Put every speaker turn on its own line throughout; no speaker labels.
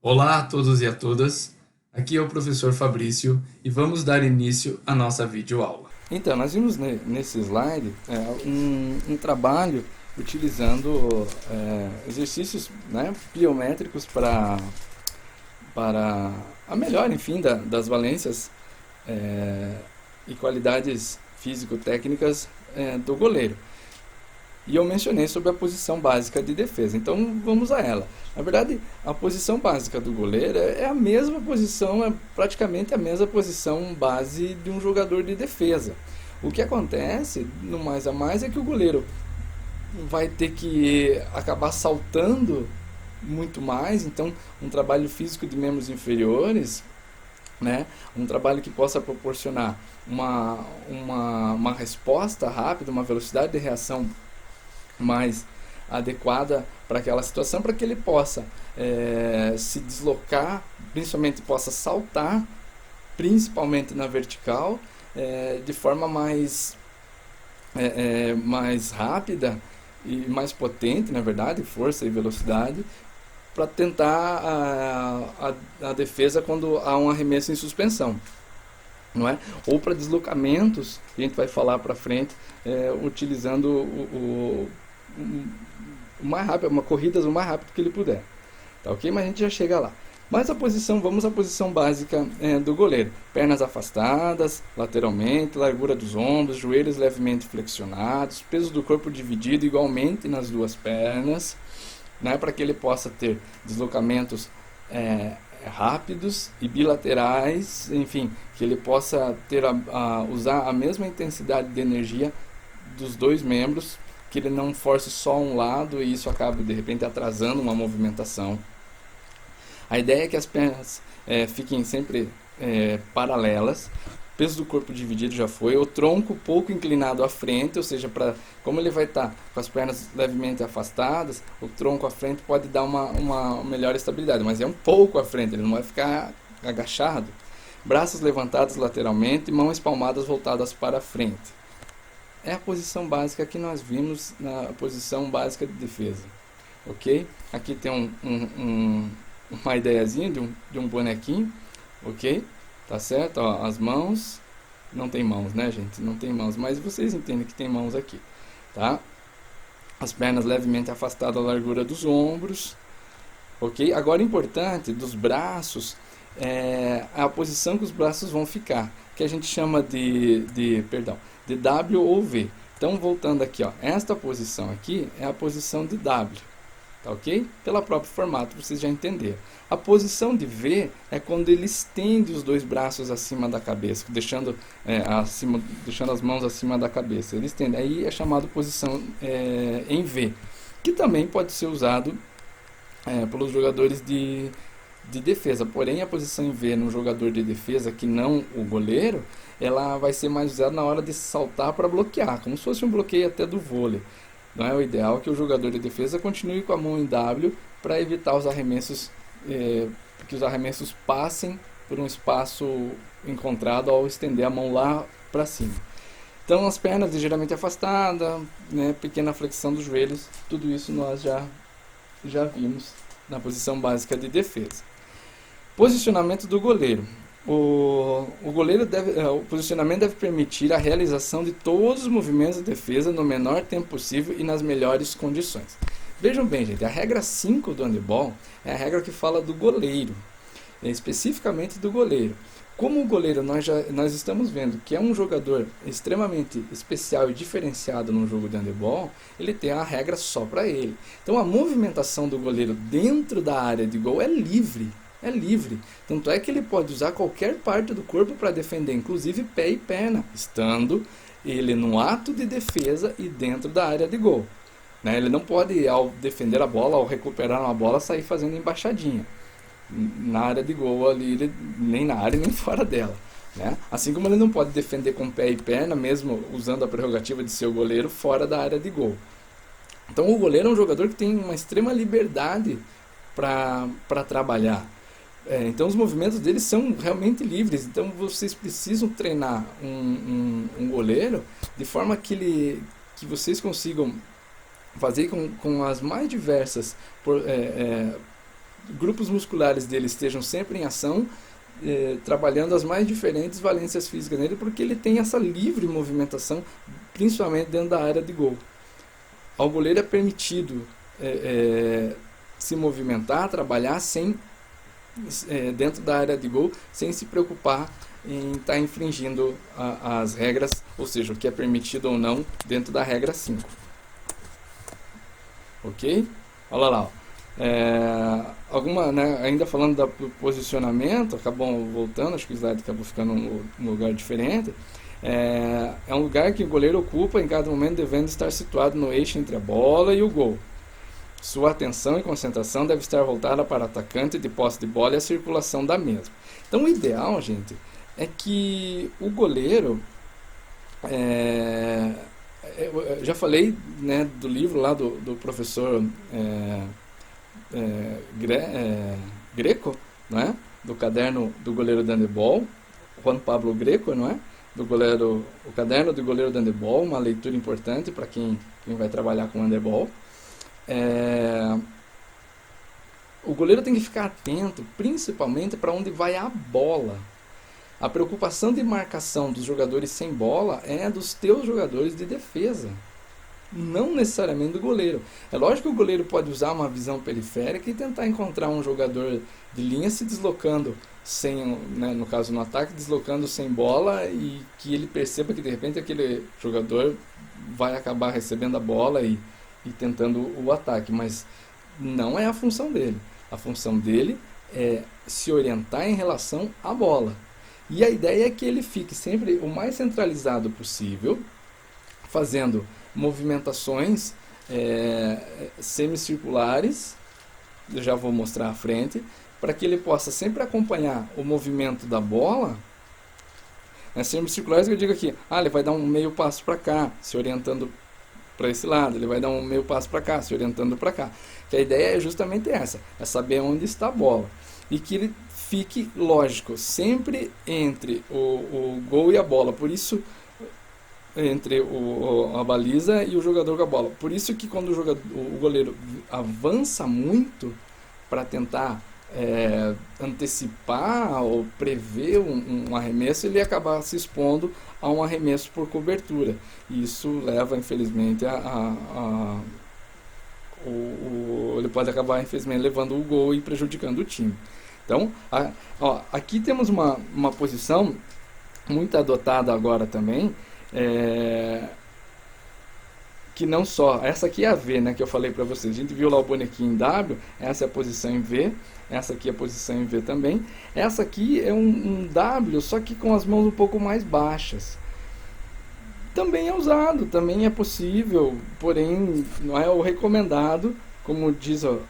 Olá a todos e a todas, aqui é o professor Fabrício e vamos dar início à nossa videoaula.
Então, nós vimos nesse slide um trabalho utilizando exercícios, né, pliométricos para a melhora, enfim, das valências e qualidades físico-técnicas do goleiro. E eu mencionei sobre a posição básica de defesa. Então vamos a ela. Na verdade, a posição básica do goleiro é a mesma posição, é praticamente a mesma posição base de um jogador de defesa. O que acontece, no mais a mais, é que o goleiro vai ter que acabar saltando muito mais. Então, um trabalho físico de membros inferiores, né? Um trabalho que possa proporcionar uma resposta rápida, uma velocidade de reação mais adequada para aquela situação, para que ele possa se deslocar, principalmente possa saltar, principalmente na vertical, de forma mais rápida e mais potente, na verdade, força e velocidade, para tentar a defesa quando há um arremesso em suspensão. Não é? Ou para deslocamentos, a gente vai falar para frente, utilizando o mais rápido, corridas o mais rápido que ele puder. Tá ok? Mas a gente já chega lá. Mas vamos à posição básica do goleiro. Pernas afastadas, lateralmente, largura dos ombros, joelhos levemente flexionados, peso do corpo dividido igualmente nas duas pernas, né, para que ele possa ter deslocamentos rápidos e bilaterais, enfim, que ele possa usar a mesma intensidade de energia dos dois membros, que ele não force só um lado e isso acabe de repente atrasando uma movimentação. A ideia é que as pernas fiquem sempre paralelas, o peso do corpo dividido já foi, o tronco pouco inclinado à frente, ou seja, como ele vai estar com as pernas levemente afastadas, o tronco à frente pode dar uma melhor estabilidade, mas é um pouco à frente, ele não vai ficar agachado. Braços levantados lateralmente e mãos espalmadas voltadas para frente. É a posição básica que nós vimos na posição básica de defesa. Ok? Aqui tem uma ideiazinha de um bonequinho, ok? Tá certo? Ó, as mãos, não tem mãos, né, gente? Não tem mãos, mas vocês entendem que tem mãos aqui, tá? As pernas levemente afastadas da largura dos ombros, ok? Agora, importante, dos braços, a posição que os braços vão ficar, que a gente chama de W ou V. Então, voltando aqui, ó, esta posição aqui é a posição de W. Tá ok? Pelo próprio formato, vocês já entenderam. A posição de V é quando ele estende os dois braços acima da cabeça, deixando as mãos acima da cabeça. Ele estende. Aí é chamado posição em V, que também pode ser usado pelos jogadores de defesa. Porém, a posição em V no jogador de defesa, que não o goleiro, ela vai ser mais usada na hora de saltar para bloquear, como se fosse um bloqueio até do vôlei. Não é o ideal que o jogador de defesa continue com a mão em W para evitar os arremessos, que os arremessos passem por um espaço encontrado ao estender a mão lá para cima. Então, as pernas ligeiramente afastadas, né, pequena flexão dos joelhos, tudo isso nós já vimos na posição básica de defesa. Posicionamento do goleiro. O posicionamento deve permitir a realização de todos os movimentos de defesa no menor tempo possível e nas melhores condições. Vejam bem, gente, a regra 5 do handebol é a regra que fala do goleiro, especificamente do goleiro. Como o goleiro nós estamos vendo que é um jogador extremamente especial e diferenciado no jogo de handebol, ele tem a regra só para ele. Então a movimentação do goleiro dentro da área de gol é livre. É livre, tanto é que ele pode usar qualquer parte do corpo para defender, inclusive pé e perna, estando ele no ato de defesa e dentro da área de gol, né? Ele não pode, ao defender a bola, ao recuperar uma bola, sair fazendo embaixadinha na área de gol ali, nem na área nem fora dela, né? Assim como ele não pode defender com pé e perna, mesmo usando a prerrogativa de ser o goleiro, fora da área de gol. Então o goleiro é um jogador que tem uma extrema liberdade para trabalhar. Então os movimentos deles são realmente livres. Então vocês precisam treinar um goleiro de forma que vocês consigam fazer com as mais diversas grupos musculares dele estejam sempre em ação, trabalhando as mais diferentes valências físicas nele, porque ele tem essa livre movimentação, principalmente dentro da área de gol. Ao goleiro é permitido se movimentar, trabalhar dentro da área de gol, sem se preocupar em estar infringindo as regras, ou seja, o que é permitido ou não dentro da regra 5. Ok? Olha lá. Ainda falando do posicionamento, acabou voltando, acho que o slide acabou ficando num lugar diferente. É um lugar que o goleiro ocupa em cada momento, devendo estar situado no eixo entre a bola e o gol. Sua atenção e concentração deve estar voltada para o atacante de posse de bola e a circulação da mesma. Então o ideal, gente, é que o goleiro, eu já falei, né, do livro lá do professor Greco, não é? Do caderno do goleiro de handebol, Juan Pablo Greco, não é? O caderno do goleiro de handebol, uma leitura importante para quem vai trabalhar com handebol. O goleiro tem que ficar atento, principalmente para onde vai a bola. A preocupação de marcação dos jogadores sem bola é dos teus jogadores de defesa, não necessariamente do goleiro. É lógico que o goleiro pode usar uma visão periférica e tentar encontrar um jogador de linha se deslocando sem, né, no caso no ataque, deslocando sem bola, e que ele perceba que de repente aquele jogador vai acabar recebendo a bola e tentando o ataque, mas não é a função dele. A função dele é se orientar em relação à bola. E a ideia é que ele fique sempre o mais centralizado possível, fazendo movimentações semicirculares, eu já vou mostrar à frente, para que ele possa sempre acompanhar o movimento da bola. Semicirculares, eu digo aqui, ele vai dar um meio passo para cá, se orientando para esse lado, ele vai dar um meio passo para cá, se orientando para cá. Que a ideia é justamente essa, é saber onde está a bola. E que ele fique, lógico, sempre entre o gol e a bola. Por isso, entre a baliza e o jogador com a bola. Por isso que quando o goleiro avança muito para tentar antecipar ou prever um arremesso, ele acaba se expondo a um arremesso por cobertura. E isso leva, infelizmente, ele pode acabar, infelizmente, levando o gol e prejudicando o time. Então, aqui temos uma posição muito adotada agora também, que não só, essa aqui é a V, né, que eu falei para vocês, a gente viu lá o bonequinho em W, essa é a posição em V, essa aqui é a posição em V também, essa aqui é um W, só que com as mãos um pouco mais baixas. Também é usado, também é possível, porém não é o recomendado, como diz o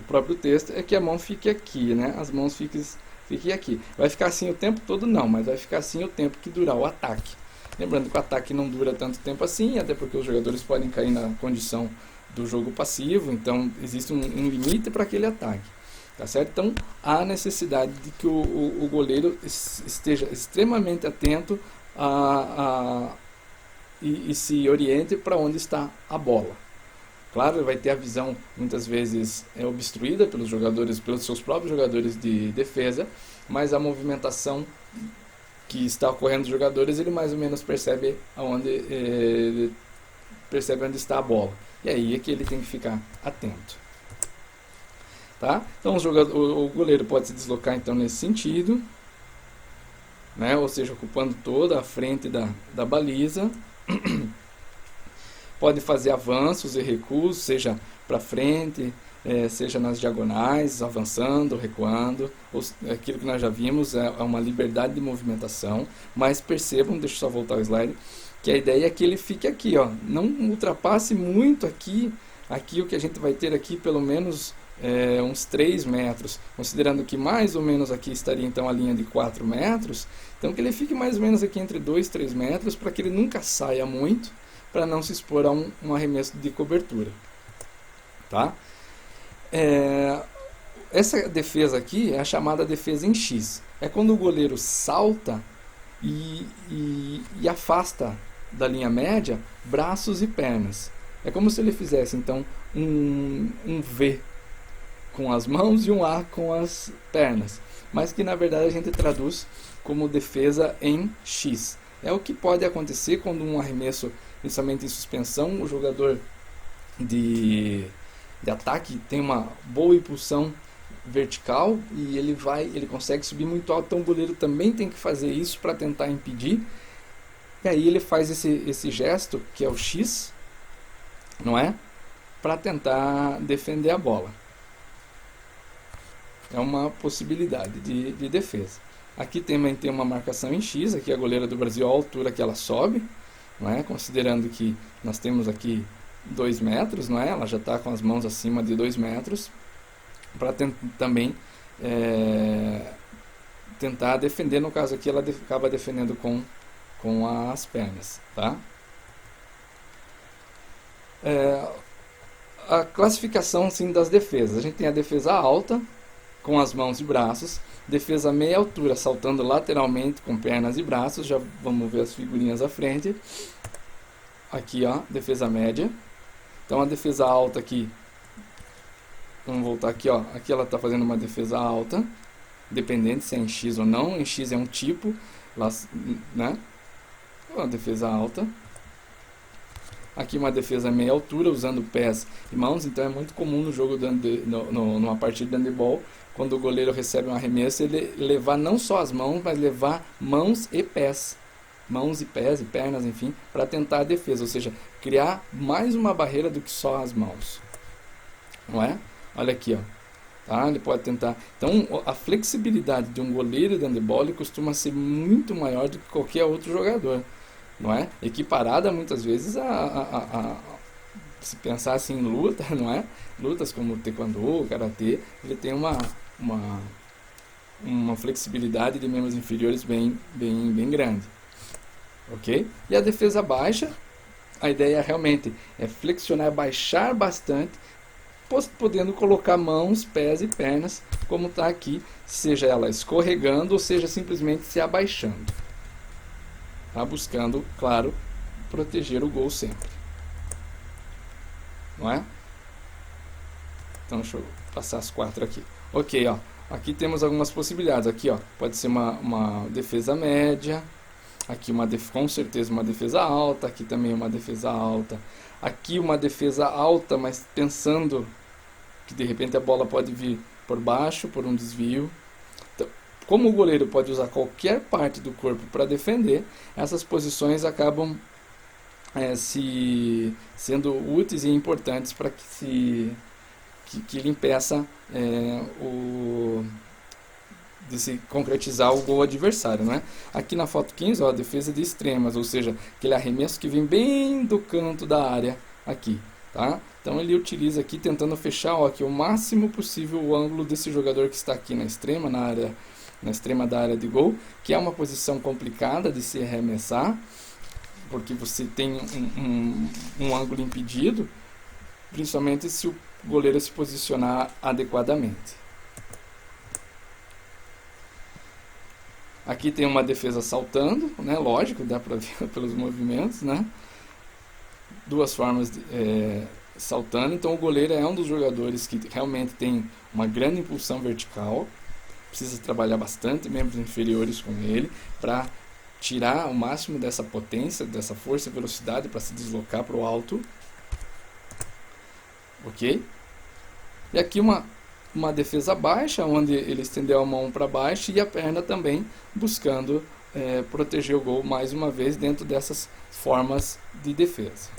próprio texto, é que a mão fique aqui, né? As mãos fiquem aqui. Vai ficar assim o tempo todo? Não, mas vai ficar assim o tempo que durar o ataque. Lembrando que o ataque não dura tanto tempo assim, até porque os jogadores podem cair na condição do jogo passivo, então existe um limite para aquele ataque. Tá certo? Então há necessidade de que o goleiro esteja extremamente atento e se oriente para onde está a bola. Claro, ele vai ter a visão muitas vezes obstruída pelos seus próprios jogadores de defesa, mas a movimentação que está ocorrendo dos jogadores, ele mais ou menos percebe onde está a bola. E aí é que ele tem que ficar atento. Tá? Então o goleiro pode se deslocar então nesse sentido, né? Ou seja, ocupando toda a frente da baliza. Pode fazer avanços e recuos, seja para frente, seja nas diagonais, avançando, recuando. Aquilo que nós já vimos é uma liberdade de movimentação, mas percebam, deixa eu só voltar o slide, que a ideia é que ele fique aqui, não ultrapasse muito aqui o que a gente vai ter aqui pelo menos uns 3 metros, considerando que mais ou menos aqui estaria então a linha de 4 metros, então que ele fique mais ou menos aqui entre 2 e 3 metros, para que ele nunca saia muito, para não se expor a um arremesso de cobertura. Tá? Essa defesa aqui é a chamada defesa em X. É quando o goleiro salta e afasta da linha média braços e pernas. É como se ele fizesse então um V, com as mãos e um A com as pernas, mas que na verdade a gente traduz como defesa em X. É o que pode acontecer quando um arremesso, principalmente em suspensão, o jogador de ataque tem uma boa impulsão vertical e ele consegue subir muito alto, então o goleiro também tem que fazer isso para tentar impedir. E aí ele faz esse gesto, que é o X, não é? Para tentar defender a bola. É uma possibilidade de defesa. Aqui também tem uma marcação em X, aqui a goleira do Brasil, a altura que ela sobe, não é? Considerando que nós temos aqui 2 metros, não é? Ela já está com as mãos acima de 2 metros, para também tentar defender. No caso aqui ela acaba defendendo com as pernas, tá? A classificação sim, das defesas: a gente tem a defesa alta com as mãos e braços, defesa meia altura saltando lateralmente com pernas e braços, já vamos ver as figurinhas à frente. Aqui ó, defesa média. Então a defesa alta aqui, vamos voltar aqui ó, aqui ela está fazendo uma defesa alta, dependente se é em X ou não. Em X é um tipo, né? Uma defesa alta. Aqui uma defesa meia altura, usando pés e mãos. Então é muito comum no jogo numa partida de handebol, quando o goleiro recebe um arremesso, ele levar não só as mãos, mas levar mãos e pés. Mãos e pés e pernas, enfim, para tentar a defesa, ou seja, criar mais uma barreira do que só as mãos. Não é? Olha aqui, ó. Tá? Ele pode tentar. Então, a flexibilidade de um goleiro de handebol costuma ser muito maior do que qualquer outro jogador, não é? Equiparada muitas vezes se pensar assim em luta, não é? Lutas como taekwondo, karatê, ele tem uma flexibilidade de membros inferiores bem grande, ok? E a defesa baixa, a ideia realmente é flexionar, baixar bastante, podendo colocar mãos, pés e pernas, como está aqui, seja ela escorregando ou seja simplesmente se abaixando. Tá? Buscando, claro, proteger o gol sempre. Não é? Então deixa eu passar as 4 aqui. Ok, ó. Aqui temos algumas possibilidades. Aqui, ó, pode ser uma defesa média. Aqui com certeza uma defesa alta. Aqui também uma defesa alta. Aqui uma defesa alta, mas pensando que de repente a bola pode vir por baixo, por um desvio. Então, como o goleiro pode usar qualquer parte do corpo para defender, essas posições acabam sendo úteis e importantes para que ele impeça de se concretizar o gol adversário, né? Aqui na foto 15, ó, a defesa de extremas, ou seja, aquele arremesso que vem bem do canto da área aqui, tá? Então ele utiliza aqui tentando fechar, ó, aqui o máximo possível o ângulo desse jogador que está aqui na extrema da área de gol, que é uma posição complicada de se arremessar, porque você tem um ângulo impedido, principalmente se o goleiro se posicionar adequadamente. Aqui tem uma defesa saltando, né? Lógico, dá para ver pelos movimentos, né? Duas formas saltando. Então o goleiro é um dos jogadores que realmente tem uma grande impulsão vertical, precisa trabalhar bastante membros inferiores com ele para tirar o máximo dessa potência, dessa força e velocidade para se deslocar para o alto. Ok? E aqui uma defesa baixa, onde ele estendeu a mão para baixo e a perna também, buscando proteger o gol mais uma vez dentro dessas formas de defesa.